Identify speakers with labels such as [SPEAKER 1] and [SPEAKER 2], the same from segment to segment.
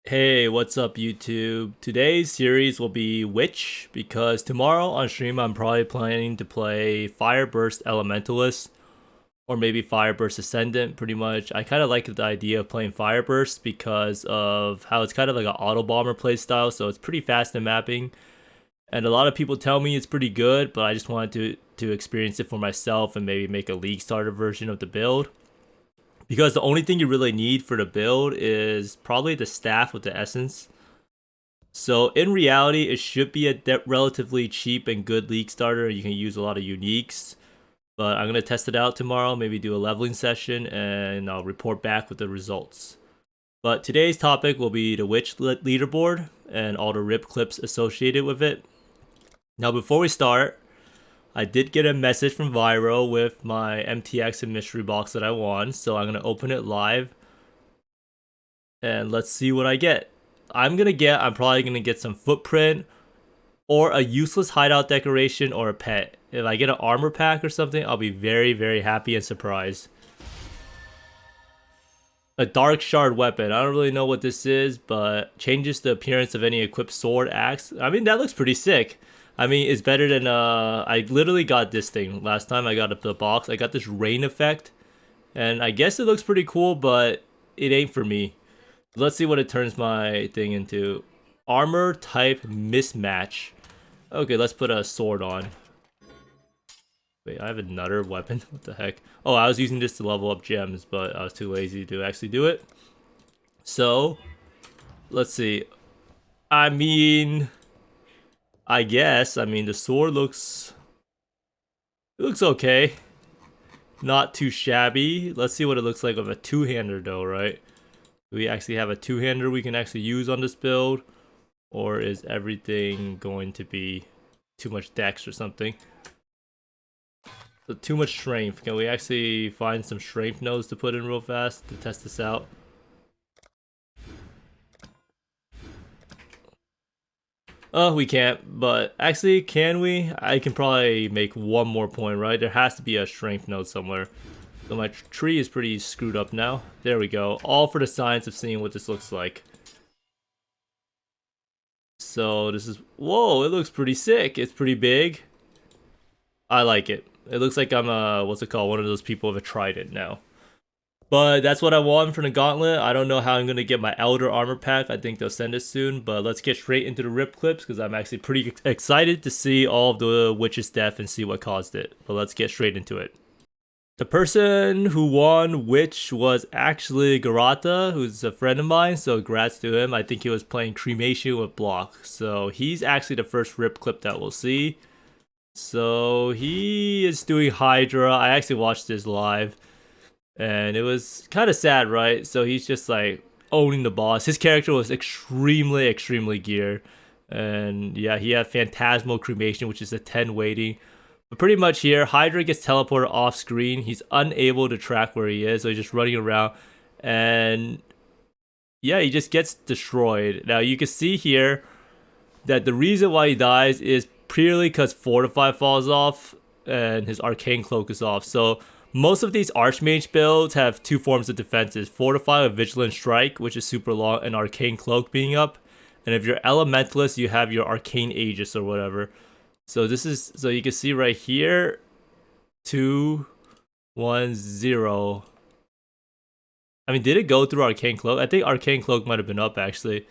[SPEAKER 1] Hey, what's up YouTube? Today's series will be Witch because tomorrow on stream I'm probably planning to play Fire Burst Elementalist or maybe Fire Burst Ascendant pretty much. I kind of like the idea of playing Fire Burst because of how it's kind of like an auto bomber playstyle, so it's pretty fast in mapping. And a lot of people tell me it's pretty good, but I just wanted to experience it for myself and maybe make a league starter version of the build. Because the only thing you really need for the build is probably the staff with the essence. So in reality, it should be a relatively cheap and good league starter. You can use a lot of uniques. But I'm going to test it out tomorrow, maybe do a leveling session, and I'll report back with the results. But today's topic will be the Witch leaderboard and all the RIP clips associated with it. Now before we start, I did get a message from Viro with my MTX and mystery box that I won, so I'm going to open it live. And let's see what I get. I'm probably going to get some footprint or a useless hideout decoration or a pet. If I get an armor pack or something, I'll be very, very happy and surprised. A dark shard weapon. I don't really know what this is, but changes the appearance of any equipped sword, axe. I mean, that looks pretty sick. I mean, it's better than, I literally got this thing last time I got the box. I got this rain effect, and I guess it looks pretty cool, but it ain't for me. Let's see what it turns my thing into. Armor type mismatch. Okay, let's put a sword on. Wait, I have another weapon? What the heck? Oh, I was using this to level up gems, but I was too lazy to actually do it. So, let's see. I mean, I guess. I mean, the sword looks... It looks okay. Not too shabby. Let's see what it looks like with a two-hander though, right? Do we actually have a two-hander we can actually use on this build? Or is everything going to be too much dex or something? So too much strength. Can we actually find some strength nodes to put in real fast to test this out? Oh, we can't, but actually, can we? I can probably make one more point, right? There has to be a strength node somewhere. So my tree is pretty screwed up now. There we go. All for the science of seeing what this looks like. So this is... Whoa, it looks pretty sick. It's pretty big. I like it. It looks like I'm what's it called? One of those people with a trident now. But that's what I want from the gauntlet. I don't know how I'm going to get my Elder Armor Pack. I think they'll send it soon. But let's get straight into the RIP clips because I'm actually pretty excited to see all of the witch's death and see what caused it. But let's get straight into it. The person who won Witch was actually Garata, who's a friend of mine. So congrats to him. I think he was playing Cremation with Block. So he's actually the first RIP clip that we'll see. So he is doing Hydra. I actually watched this live. And it was kind of sad, right? So he's just like owning the boss. His character was extremely geared. And yeah, he had Phantasmal Cremation, which is a 10 waiting. But pretty much here, Hydra gets teleported off screen. He's unable to track where he is. So he's just running around. And yeah, he just gets destroyed. Now you can see here that the reason why he dies is purely because Fortify falls off and his Arcane Cloak is off. So most of these Archmage builds have two forms of defenses. Fortify with Vigilant Strike, which is super long, and Arcane Cloak being up. And if you're Elementalist, you have your Arcane Aegis or whatever. So this is, so you can see right here, 2, 1, 0. I mean, did it go through Arcane Cloak? I think Arcane Cloak might have been up actually.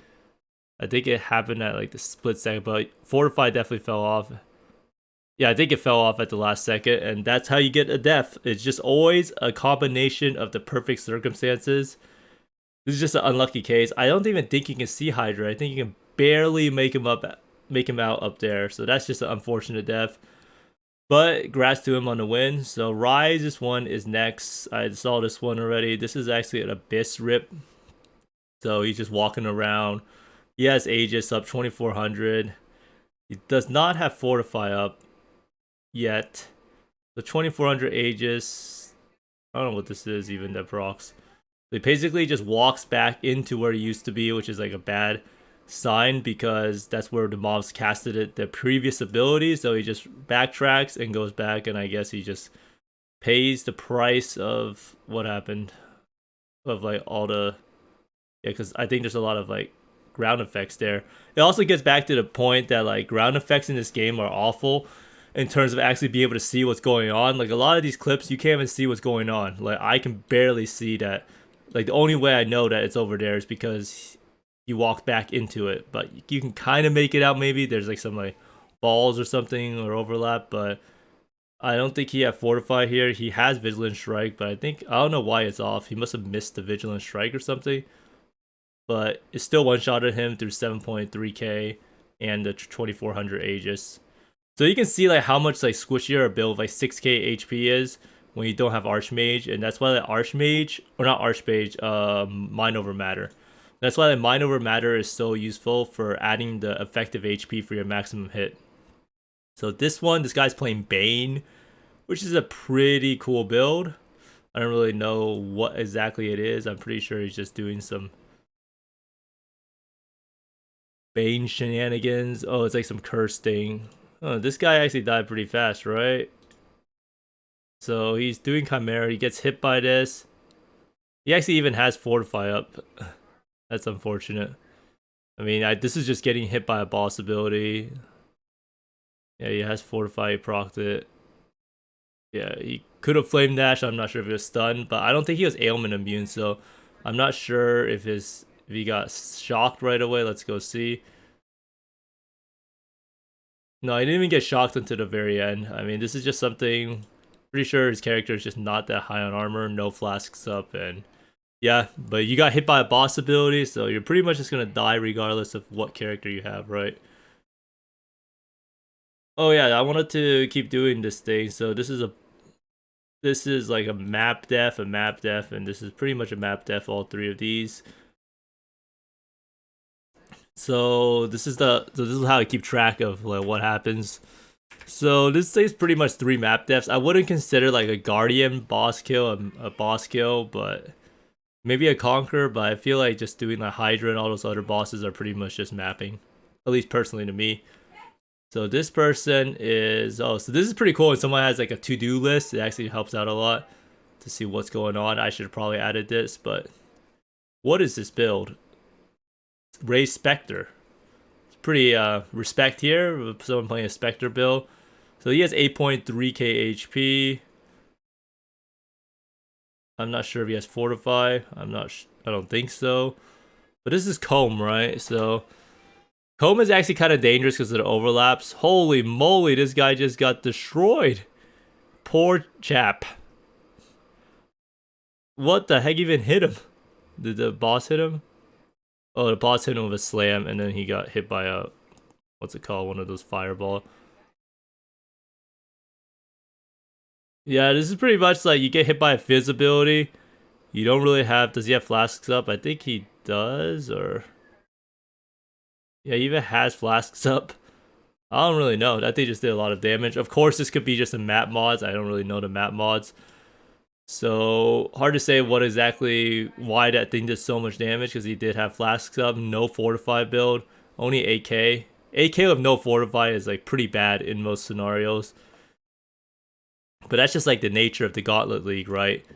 [SPEAKER 1] I think it happened at like the split second, but Fortify definitely fell off. Yeah, I think it fell off at the last second, and that's how you get a death. It's just always a combination of the perfect circumstances. This is just an unlucky case. I don't even think you can see Hydra. I think you can barely make him out up there. So that's just an unfortunate death. But congrats to him on the win. So Rise, this one is next. I saw this one already. This is actually an Abyss rip. So he's just walking around. He has Aegis up 2400. He does not have Fortify up yet. The 2400 Aegis, I don't know what this is even that procs. He basically just walks back into where he used to be, which is like a bad sign because that's where the mobs casted it, the previous ability. So he just backtracks and goes back, and I guess he just pays the price of what happened, of like all the, yeah, because I think there's a lot of like ground effects there. It also gets back to the point that like ground effects in this game are awful in terms of actually being able to see what's going on. Like a lot of these clips, you can't even see what's going on. Like I can barely see that. Like the only way I know that it's over there is because you walk back into it. But you can kind of make it out maybe. There's like some like balls or something or overlap, but I don't think he had Fortify here. He has Vigilant Strike, but I don't know why it's off. He must have missed the Vigilant Strike or something. But it still one-shotted him through 7.3k and the 2400 Aegis. So you can see like how much like squishier a build like 6k HP is when you don't have Archmage, and that's why the Archmage, or not Archmage, Mind Over Matter. That's why the Mind Over Matter is so useful for adding the effective HP for your maximum hit. So this guy's playing Bane, which is a pretty cool build. I don't really know what exactly it is. I'm pretty sure he's just doing some Bane shenanigans. Oh, it's like some curse thing. Oh, this guy actually died pretty fast, right? So he's doing Chimera. He gets hit by this. He actually even has Fortify up. That's unfortunate. I mean, this is just getting hit by a boss ability. Yeah, he has Fortify. He procced it. Yeah, he could have Flame Dash. I'm not sure if he was stunned, but I don't think he was ailment immune, so I'm not sure if he got shocked right away. Let's go see. No, he didn't even get shocked until the very end. I mean, this is just something... Pretty sure his character is just not that high on armor, no flasks up, and... Yeah, but you got hit by a boss ability, so you're pretty much just gonna die regardless of what character you have, right? Oh yeah, I wanted to keep doing this thing, so this is like a map def, and this is pretty much a map def, all three of these. So this is how I keep track of like what happens. So this is pretty much 3 map defs. I wouldn't consider like a Guardian boss kill a boss kill, but maybe a Conqueror. But I feel like just doing like Hydra and all those other bosses are pretty much just mapping, at least personally to me. So this person is so this is pretty cool. When someone has like a to-do list, it actually helps out a lot to see what's going on. I should have probably added this, but what is this build? Raise Spectre. It's pretty respect here with someone playing a Spectre build. So he has 8.3k HP. I'm not sure if he has Fortify. I don't think so. But this is Comb, right? So Comb is actually kind of dangerous because of the overlaps. Holy moly, this guy just got destroyed. Poor chap. What the heck even hit him? Did the boss hit him? Oh, the boss hit him with a slam, and then he got hit by a... What's it called? One of those fireball. Yeah, this is pretty much like you get hit by a Fizz ability. You don't really have... Does he have flasks up? I think he does, or... Yeah, he even has flasks up. I don't really know. That thing just did a lot of damage. Of course, this could be just the map mods. I don't really know the map mods. So, hard to say why that thing did so much damage, because he did have flasks up, no Fortify build, only 8k. 8k with no Fortify is like pretty bad in most scenarios. But that's just like the nature of the Gauntlet League, right?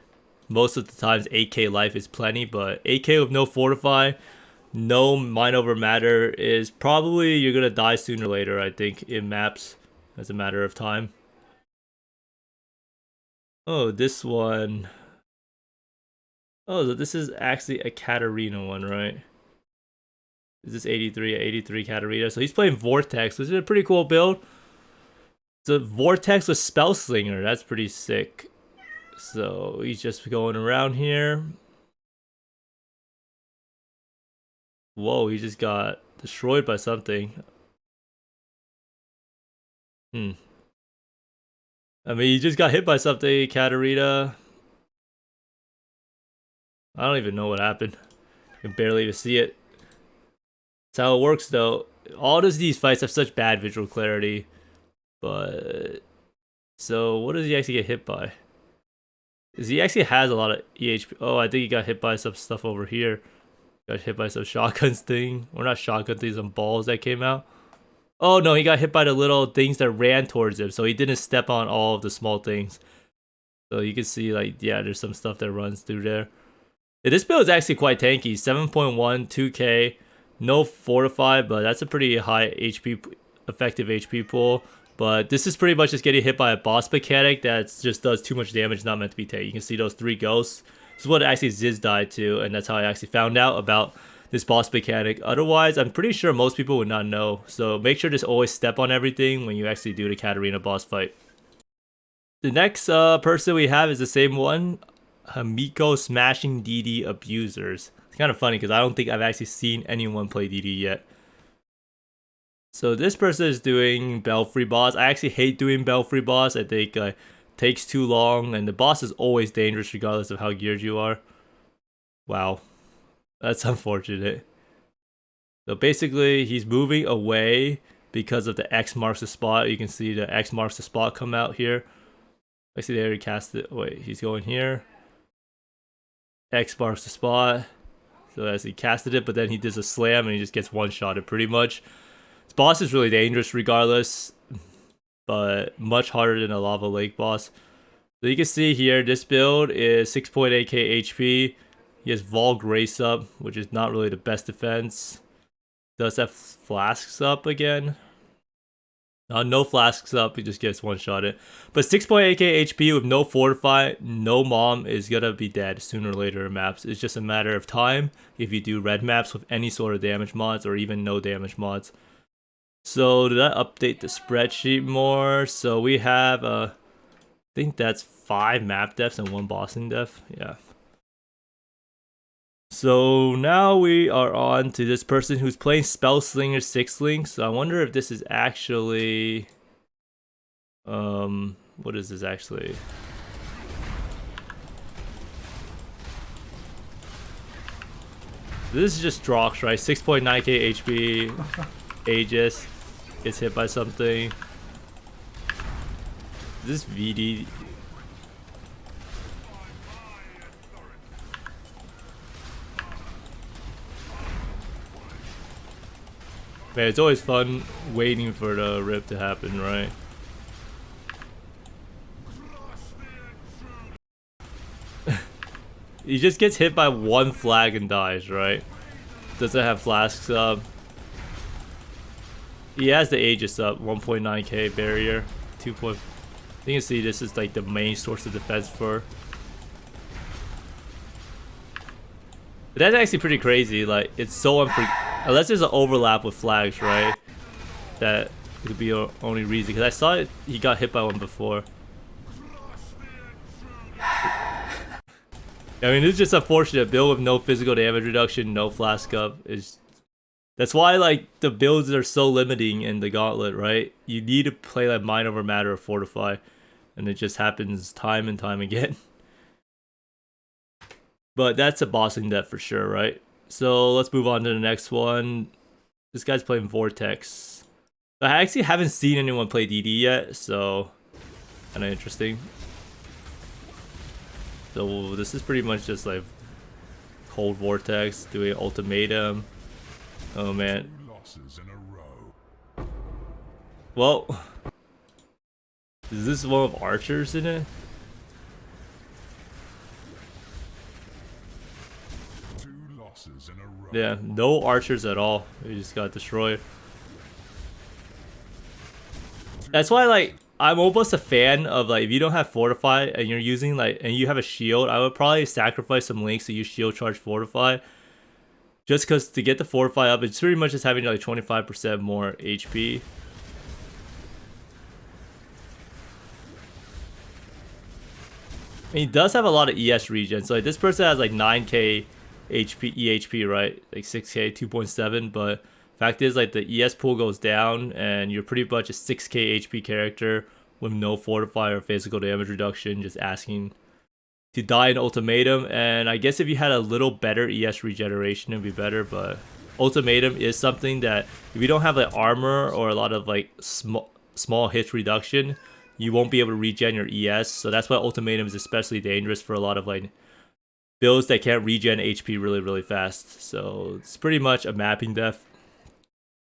[SPEAKER 1] Most of the times 8k life is plenty, but 8k with no Fortify, no Mind Over Matter is probably you're gonna die sooner or later, I think, in maps as a matter of time. Oh, this one. Oh, so this is actually a Katarina one, right? Is this 83? 83 Katarina. So he's playing Vortex, which is a pretty cool build. So Vortex with Spell Slinger. That's pretty sick. So he's just going around here. Whoa, he just got destroyed by something. I mean, he just got hit by something, Katarina. I don't even know what happened. I can barely even see it. That's how it works, though. All of these fights have such bad visual clarity. But... So, what does he actually get hit by? Because he actually has a lot of EHP. Oh, I think he got hit by some stuff over here. Got hit by some shotguns thing. Or not shotgun things, some balls that came out. Oh no, he got hit by the little things that ran towards him, so he didn't step on all of the small things. So you can see, like, yeah, there's some stuff that runs through there. Yeah, this build is actually quite tanky. 7.1, 2k, No fortify, but that's a pretty high HP, effective HP pool. But this is pretty much just getting hit by a boss mechanic that just does too much damage, not meant to be taken. You can see those 3 ghosts. This is what actually Ziz died to, and that's how I actually found out about this boss mechanic. Otherwise, I'm pretty sure most people would not know. So make sure to always step on everything when you actually do the Katarina boss fight. The next person we have is the same one, Hamiko Smashing DD Abusers. It's kind of funny because I don't think I've actually seen anyone play DD yet. So this person is doing Belfry boss. I actually hate doing Belfry boss. I think takes too long, and the boss is always dangerous regardless of how geared you are. Wow, that's unfortunate. So basically, he's moving away because of the X marks the spot. You can see the X marks the spot come out here. I see they already cast it. Wait, he's going here. X marks the spot. So as he casted it, but then he does a slam and he just gets one-shotted pretty much. This boss is really dangerous regardless, but much harder than a Lava Lake boss. So you can see here, this build is 6.8k HP. He has Vol Grace up, which is not really the best defense. Does have flasks up again. No flasks up, he just gets one-shotted. But 6.8k HP with no fortify, no mom is gonna be dead sooner or later in maps. It's just a matter of time if you do red maps with any sort of damage mods or even no damage mods. So did I update the spreadsheet more? So we have, I think that's 5 map deaths and 1 bossing death. Yeah. So now we are on to this person who's playing Spellslinger 6 Link. So I wonder if this is actually, what is this actually? This is just Drox, right? 6.9k HP. Aegis gets hit by something. Is this VD? Man, it's always fun waiting for the rip to happen, right? He just gets hit by 1 flag and dies, right? Doesn't have flasks up. He has the Aegis up, 1.9k barrier, 2. You can see this is like the main source of defense for. That's actually pretty crazy. Like, it's so unless there's an overlap with flags, right? That could be the only reason. Because I saw he got hit by one before. I mean, it's just unfortunate. Build with no physical damage reduction, no flask up is. That's why like the builds are so limiting in the Gauntlet, right? You need to play like Mind Over Matter or Fortify, and it just happens time and time again. But that's a bossing death for sure, right? So let's move on to the next one. This guy's playing Vortex. I actually haven't seen anyone play DD yet, so kind of interesting. So this is pretty much just like Cold Vortex doing Ultimatum. Oh man. Well, is this one of Archers in it? Yeah, no Archers at all. We just got destroyed. That's why, like, I'm almost a fan of, like, if you don't have Fortify and you're using, like, and you have a shield, I would probably sacrifice some links to use shield charge Fortify. Just because to get the Fortify up, it's pretty much just having, like, 25% more HP. And he does have a lot of ES regen. So, like, this person has, like, 9k HP, EHP, right? Like 6k, 2.7, but fact is, like, the ES pool goes down and you're pretty much a 6k HP character with no fortify or physical damage reduction, just asking to die in Ultimatum. And I guess if you had a little better ES regeneration, it'd be better, but Ultimatum is something that if you don't have like armor or a lot of like small hit reduction, you won't be able to regen your ES. So that's why Ultimatum is especially dangerous for a lot of like builds that can't regen HP really fast. So it's pretty much a mapping death.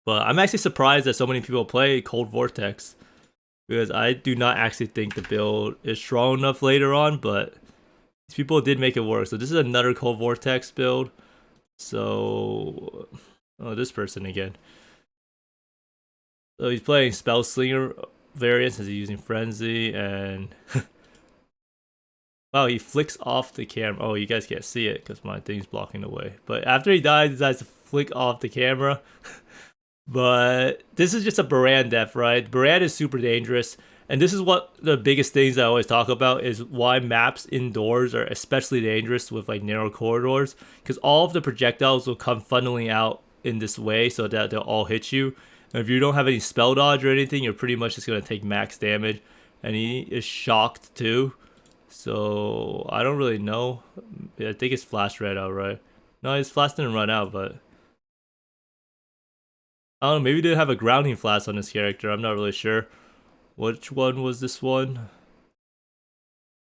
[SPEAKER 1] But I'm actually surprised that so many people play Cold Vortex, because I do not actually think the build is strong enough later on, but these people did make it work. So this is another Cold Vortex build. So Oh, this person again. So he's playing Spell Slinger variants as he's using Frenzy, and wow, he flicks off the camera. Oh, you guys can't see it because my thing's blocking the way. But after he dies, he decides to flick off the camera. But this is just a Baran death, right? Baran is super dangerous. And this is what the biggest things I always talk about is why maps indoors are especially dangerous with like narrow corridors. Because all of the projectiles will come funneling out in this way so that they'll all hit you. And if you don't have any spell dodge or anything, you're pretty much just going to take max damage. And he is shocked too. So I don't really know. I think his flash ran out, right? No, his flash didn't run out, but I don't know. Maybe he didn't have a grounding flash on his character. I'm not really sure. Which one was this one?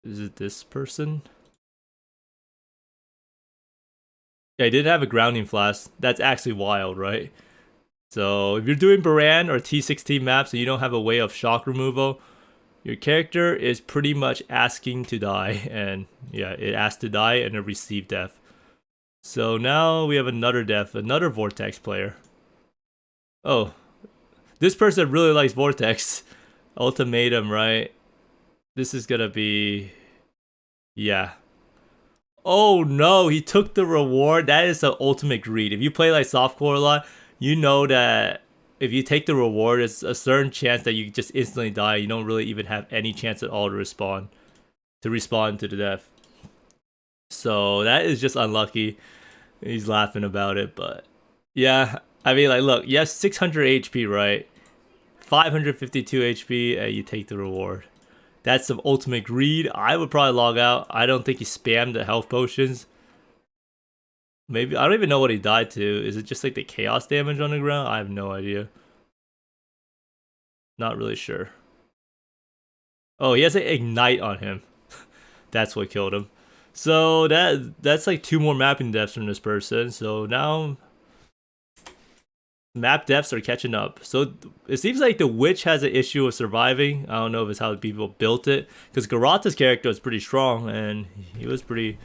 [SPEAKER 1] Is it this person? Yeah, he didn't have a grounding flash. That's actually wild, right? So if you're doing Baran or T16 maps and you don't have a way of shock removal, your character is pretty much asking to die. And yeah, it asked to die and it received death. So now we have another death, another Vortex player. Oh, this person really likes Vortex. Ultimatum, right? This is gonna be... yeah. Oh no, he took the reward. That is the ultimate greed. If you play like softcore a lot, you know that if you take the reward, it's a certain chance that you just instantly die. You don't really even have any chance at all to respawn to the death. So that is just unlucky. He's laughing about it, but yeah, I mean, like, look, you have 600 HP, right? 552 HP, and you take the reward. That's some ultimate greed. I would probably log out. I don't think he spammed the health potions. Maybe, I don't even know what he died to. Is it just like the chaos damage on the ground? I have no idea. Not really sure. Oh, he has an ignite on him. That's what killed him. So that's like 2 more mapping deaths from this person. So now map deaths are catching up. So it seems like the witch has an issue of surviving. I don't know if it's how people built it, because Garata's character was pretty strong and he was pretty...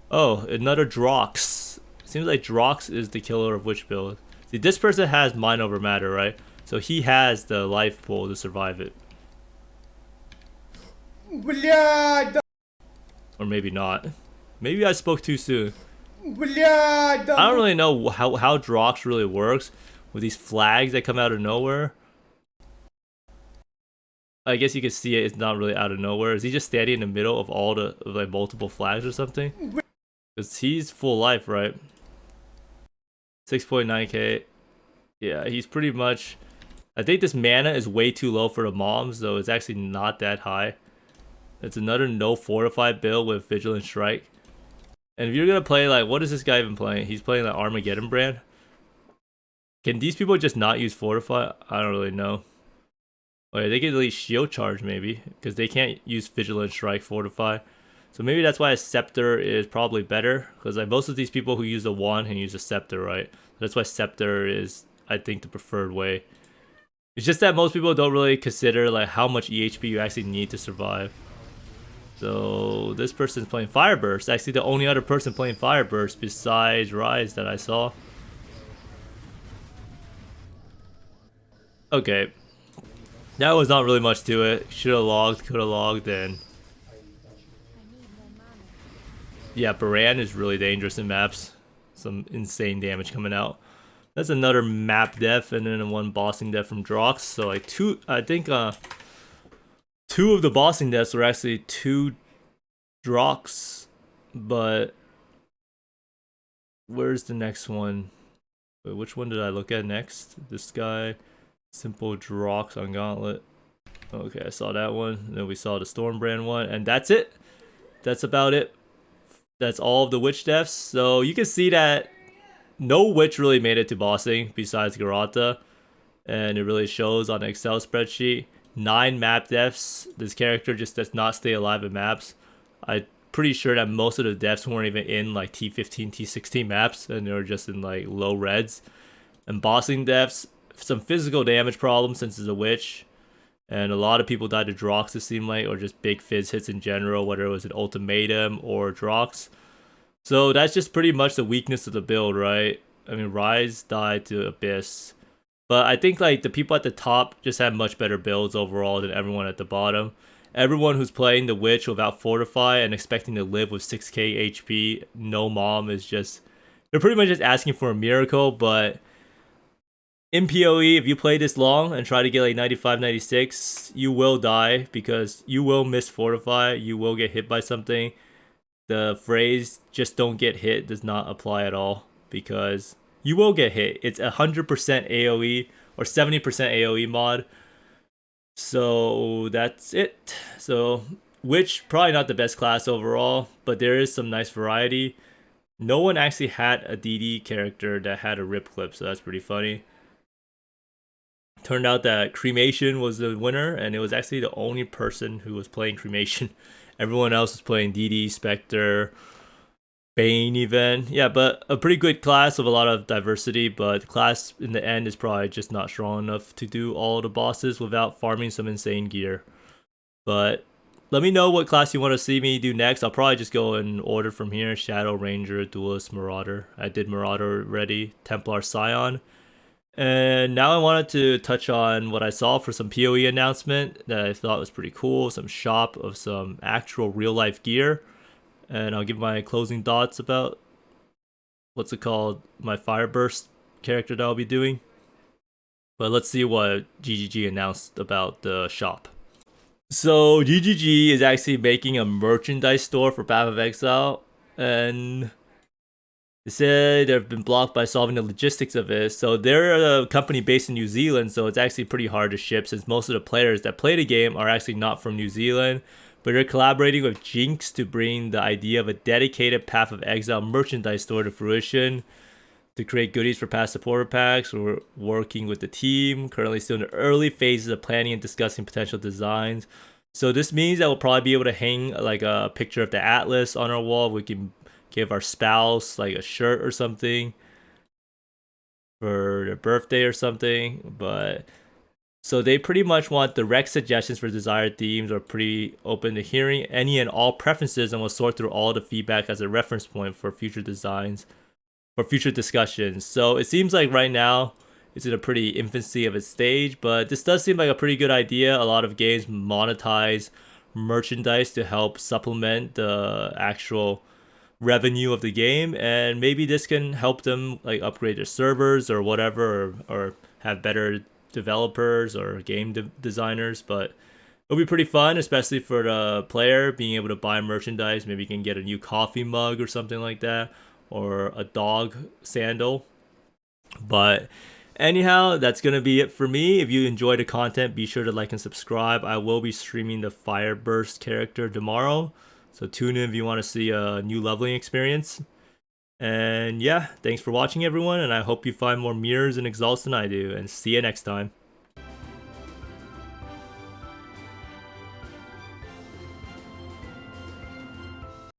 [SPEAKER 1] Oh, another Drox. Seems like Drox is the killer of witch build. See, this person has mind over matter, right? So he has the life pool to survive it. Or maybe not. Maybe I spoke too soon. I don't really know how Drox really works with these flags that come out of nowhere. I guess you can see it's not really out of nowhere. Is he just standing in the middle of all the like multiple flags or something? Because he's full life, right? 6.9k. Yeah, he's pretty much... I think this mana is way too low for the moms, though it's actually not that high. It's another no fortified build with Vigilant Strike. And if you're gonna play, like, what is this guy even playing? He's playing the Armageddon brand. Can these people just not use Fortify? I don't really know. Oh yeah, they can at least Shield Charge maybe, because they can't use Vigilant Strike Fortify. So maybe that's why a Scepter is probably better, because like most of these people who use the wand can use a Scepter, right? That's why Scepter is, I think, the preferred way. It's just that most people don't really consider like how much EHP you actually need to survive. So this person's playing Fireburst. Actually, the only other person playing Fireburst besides Rise that I saw. Okay, that was not really much to it. Should have logged, could have logged, and yeah, Baran is really dangerous in maps. Some insane damage coming out. That's another map death, and then one bossing death from Drox. So like two, I think 2 of the bossing deaths were actually 2 Drox, but where's the next one? Wait, which one did I look at next? This guy, simple Drox on Gauntlet. Okay, I saw that one. And then we saw the Stormbrand one, and that's it. That's about it. That's all of the witch deaths. So you can see that no witch really made it to bossing besides Garata, and it really shows on the Excel spreadsheet. 9 map deaths. This character just does not stay alive in maps. I'm pretty sure that most of the deaths weren't even in like T15, T16 maps, and they were just in like low reds. And bossing deaths, some physical damage problems since it's a witch, and a lot of people died to Drox, it seemed like, or just big fizz hits in general, whether it was an ultimatum or Drox. So that's just pretty much the weakness of the build, right? I mean, Rise died to Abyss. But I think like the people at the top just have much better builds overall than everyone at the bottom. Everyone who's playing the Witch without Fortify and expecting to live with 6k HP, no mom is just... They're pretty much just asking for a miracle, but... In PoE, if you play this long and try to get like 95, 96, you will die because you will miss Fortify, you will get hit by something. The phrase, just don't get hit, does not apply at all because you will get hit. It's 100% AoE or 70% AoE mod. So that's it. So, Witch, probably not the best class overall, but there is some nice variety. No one actually had a DD character that had a rip clip, so that's pretty funny. Turned out that Cremation was the winner, and it was actually the only person who was playing Cremation. Everyone else was playing DD, Spectre, Bane even. Yeah, but a pretty good class with a lot of diversity, but the class in the end is probably just not strong enough to do all the bosses without farming some insane gear. But let me know what class you want to see me do next. I'll probably just go in order from here. Shadow, Ranger, Duelist, Marauder. I did Marauder already. Templar, Scion. And now I wanted to touch on what I saw for some PoE announcement that I thought was pretty cool. Some shop of some actual real life gear. And I'll give my closing thoughts about what's it called, my Fireburst character that I'll be doing. But let's see what GGG announced about the shop. So GGG is actually making a merchandise store for Path of Exile, and they said they've been blocked by solving the logistics of it. So they're a company based in New Zealand, so it's actually pretty hard to ship since most of the players that play the game are actually not from New Zealand. But they're collaborating with Jinx to bring the idea of a dedicated Path of Exile merchandise store to fruition to create goodies for past supporter packs. We're working with the team, currently still in the early phases of planning and discussing potential designs. So this means that we'll probably be able to hang like a picture of the Atlas on our wall. We can give our spouse like a shirt or something for their birthday or something. But so they pretty much want direct suggestions for desired themes, or pretty open to hearing any and all preferences, and will sort through all the feedback as a reference point for future designs or future discussions. So it seems like right now it's in a pretty infancy of its stage, but this does seem like a pretty good idea. A lot of games monetize merchandise to help supplement the actual revenue of the game, and maybe this can help them like upgrade their servers or whatever, or have better developers or game designers. But it'll be pretty fun, especially for the player being able to buy merchandise. Maybe you can get a new coffee mug or something like that, or a dog sandal. But anyhow, that's gonna be it for me. If you enjoyed the content, be sure to like and subscribe. I will be streaming the Fireburst character tomorrow, so tune in if you want to see a new leveling experience. And yeah, thanks for watching everyone, and I hope you find more mirrors and exalts than I do, and see you next time.